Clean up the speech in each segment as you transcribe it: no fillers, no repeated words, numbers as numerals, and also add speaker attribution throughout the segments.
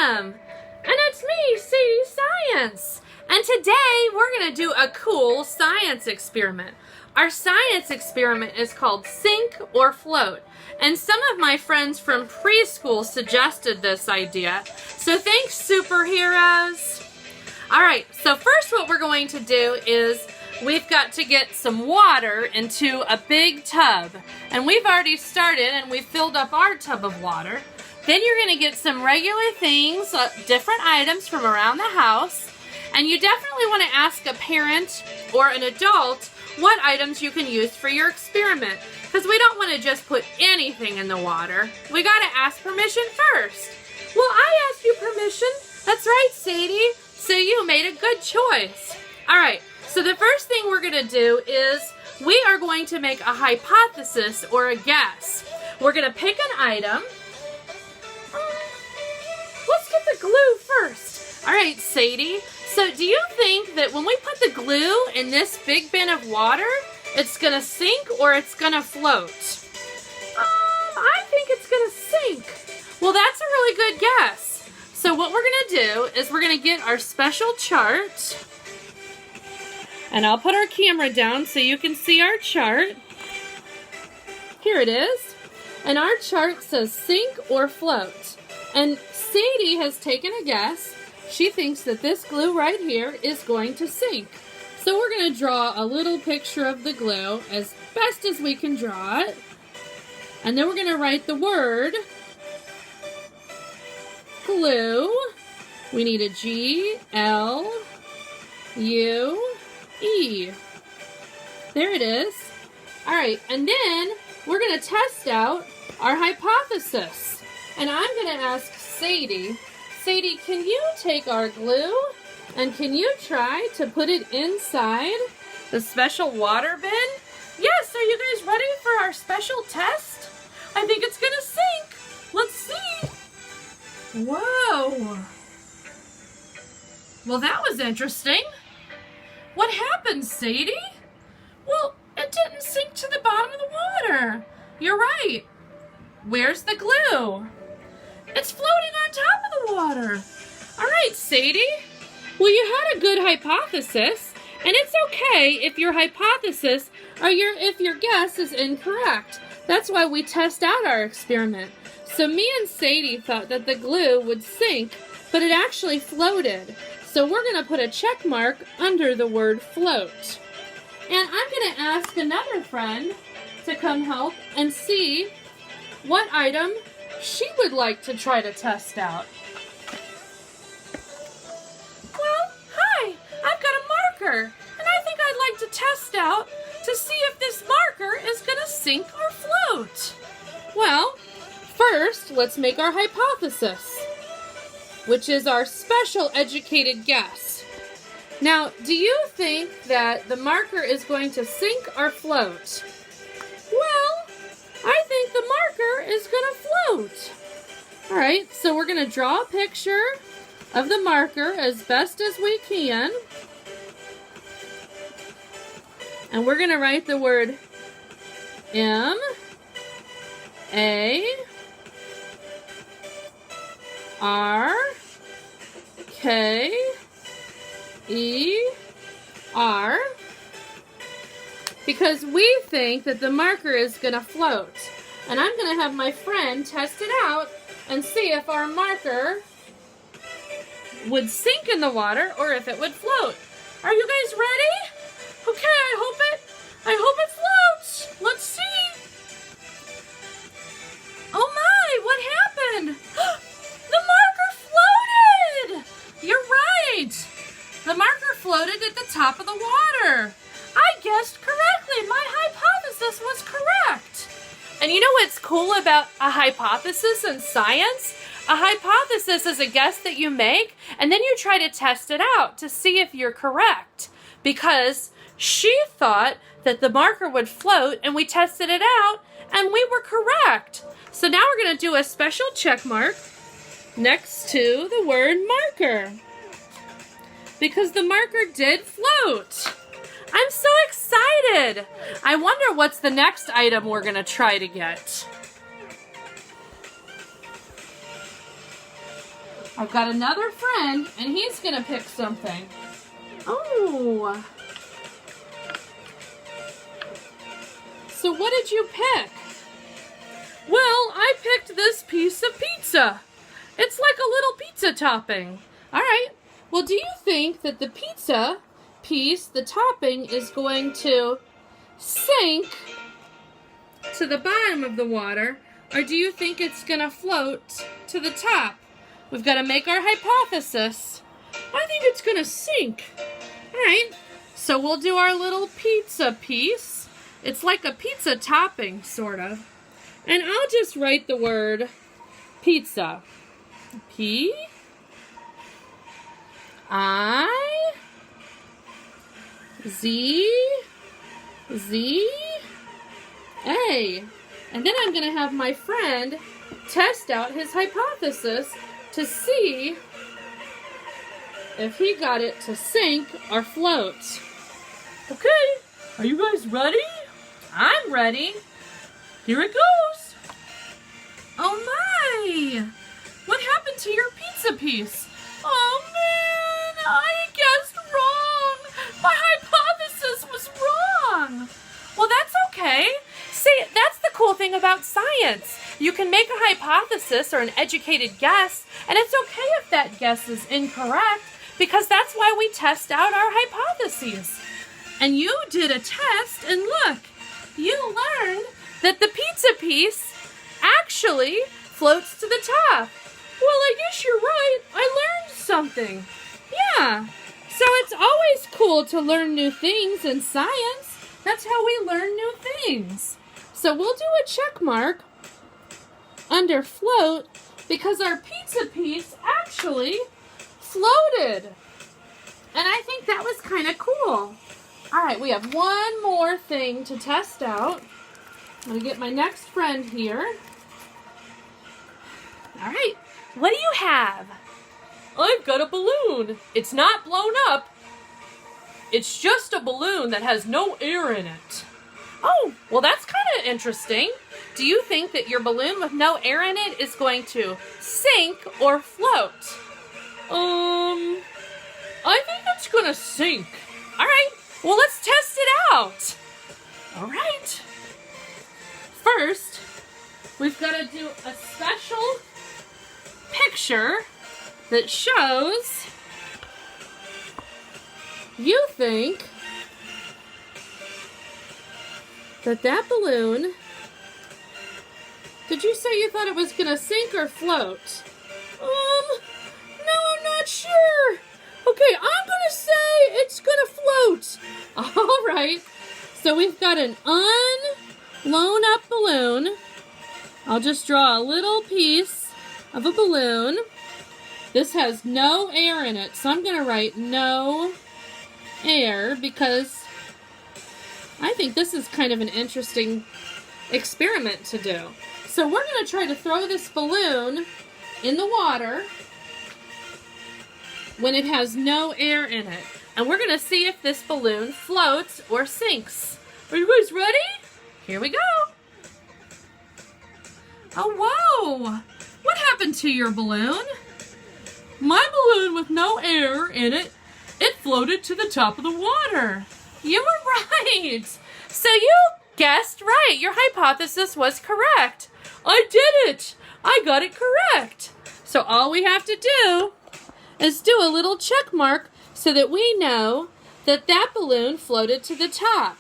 Speaker 1: am. And it's me, Sadie Science. And today we're going to do a cool science experiment. Our science experiment is called Sink or Float. And some of my friends from preschool suggested this idea. So thanks, superheroes. All right, so first what we're going to do is we've got to get some water into a big tub. And we've already started and we've filled up our tub of water. Then you're going to get some regular things, different items from around the house. And you definitely want to ask a parent or an adult what items you can use for your experiment. Because we don't want to just put anything in the water. We got to ask permission first. Well, I asked you permission. That's right, Sadie. So you made a good choice. All right, so the first thing we're going to do is we are going to make a hypothesis or a guess. We're going to pick an item. Let's get the glue first. All right, Sadie. So do you think that when we put the glue in this big bin of water, it's going to sink or it's going to float? I think it's going to sink. Well, that's a really good guess. So what we're going to do is we're going to get our special chart. And I'll put our camera down so you can see our chart. Here it is. And our chart says sink or float. And Sadie has taken a guess. She thinks that this glue right here is going to sink. So we're going to draw a little picture of the glue as best as we can draw it. And then we're going to write the word glue. We need a G-L-U-E. There it is. All right, and then we're going to test out our hypothesis. And I'm going to ask Sadie, can you take our glue and can you try to put it inside the special water bin? Yes, are you guys ready for our special test? I think it's gonna sink. Let's see. Whoa. Well, that was interesting. What happened, Sadie? Well, it didn't sink to the bottom of the water. You're right. Where's the glue? It's floating on top of the water. All right, Sadie. Well, you had a good hypothesis, and it's okay if your hypothesis or if your guess is incorrect. That's why we test out our experiment. So me and Sadie thought that the glue would sink, but it actually floated. So we're going to put a check mark under the word float. And I'm going to ask another friend to come help and see what item she would like to try to test out. Well, hi, I've got a marker, and I think I'd like to test out to see if this marker is going to sink or float. Well, first, let's make our hypothesis, which is our special educated guess. Now, do you think that the marker is going to sink or float? Well, I think the marker is going to float. All right, so we're going to draw a picture of the marker as best as we can. And we're going to write the word M-A-R-K-E-R. Because we think that the marker is going to float. And I'm going to have my friend test it out and see if our marker would sink in the water or if it would float. Are you guys ready? Okay, I hope it floats. Let's see. Oh my, what happened? The marker floated. You're right. The marker floated at the top of the water. I guessed correctly. My hypothesis was correct. And you know what's cool about a hypothesis in science? A hypothesis is a guess that you make, and then you try to test it out to see if you're correct. Because she thought that the marker would float, and we tested it out, and we were correct. So now we're going to do a special check mark next to the word marker. Because the marker did float. I'm so excited. I wonder what's the next item we're going to try to get. I've got another friend, and he's going to pick something. Oh. So what did you pick? Well, I picked this piece of pizza. It's like a little pizza topping. All right. Well, do you think that the pizza piece, the topping, is going to sink to the bottom of the water, or do you think it's going to float to the top? We've got to make our hypothesis. I think it's going to sink. All right. So we'll do our little pizza piece. It's like a pizza topping, sort of. And I'll just write the word pizza. P-I-Z-A. And then I'm going to have my friend test out his hypothesis to see if he got it to sink or float. Okay, are you guys ready? I'm ready. Here it goes. Oh my! What happened to your pizza piece? Oh man, I guessed wrong. My hypothesis was wrong. Well, that's okay. See, that's the cool thing about science. You can make a hypothesis or an educated guess, and it's okay if that guess is incorrect, because that's why we test out our hypotheses. And you did a test, and look, you learned that the pizza piece actually floats to the top. Well, I guess you're right. I learned something. Yeah. So it's always cool to learn new things in science. That's how we learn new things. So we'll do a check mark under float because our pizza piece actually floated. And I think that was kind of cool. All right, we have one more thing to test out. I'm going to get my next friend here. All right, what do you have? I've got a balloon. It's not blown up. It's just a balloon that has no air in it. Oh, well, that's kind of interesting. Do you think that your balloon with no air in it is going to sink or float? I think it's going to sink. All right, well, let's test it out. All right. First, we've got to do a special picture that shows you think that balloon, did you say you thought it was going to sink or float? No, I'm not sure. Okay, I'm going to say it's going to float. All right, so we've got an unblown up balloon. I'll just draw a little piece of a balloon. This has no air in it, so I'm going to write no air because I think this is kind of an interesting experiment to do. So we're going to try to throw this balloon in the water when it has no air in it. And we're going to see if this balloon floats or sinks. Are you guys ready? Here we go. Oh, whoa. What happened to your balloon? My balloon with no air in it, it floated to the top of the water. You were right. So you guessed right. Your hypothesis was correct. I did it. I got it correct. So all we have to do is do a little check mark so that we know that that balloon floated to the top.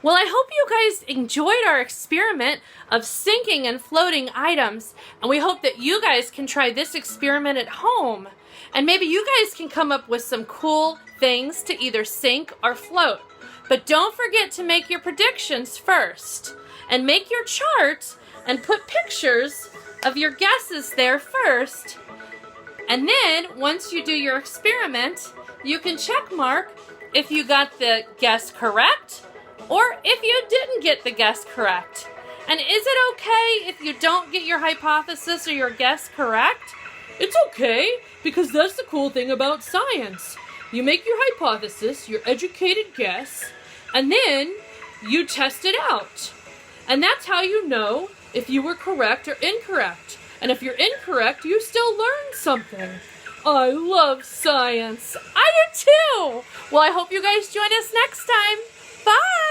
Speaker 1: Well, I hope you guys enjoyed our experiment of sinking and floating items, and we hope that you guys can try this experiment at home. And maybe you guys can come up with some cool things to either sink or float. But don't forget to make your predictions first. And make your chart and put pictures of your guesses there first. And then, once you do your experiment, you can check mark if you got the guess correct or if you didn't get the guess correct. And is it okay if you don't get your hypothesis or your guess correct? It's okay, because that's the cool thing about science. You make your hypothesis, your educated guess, and then you test it out. And that's how you know if you were correct or incorrect. And if you're incorrect, you still learned something. I love science. I do too. Well, I hope you guys join us next time. Bye.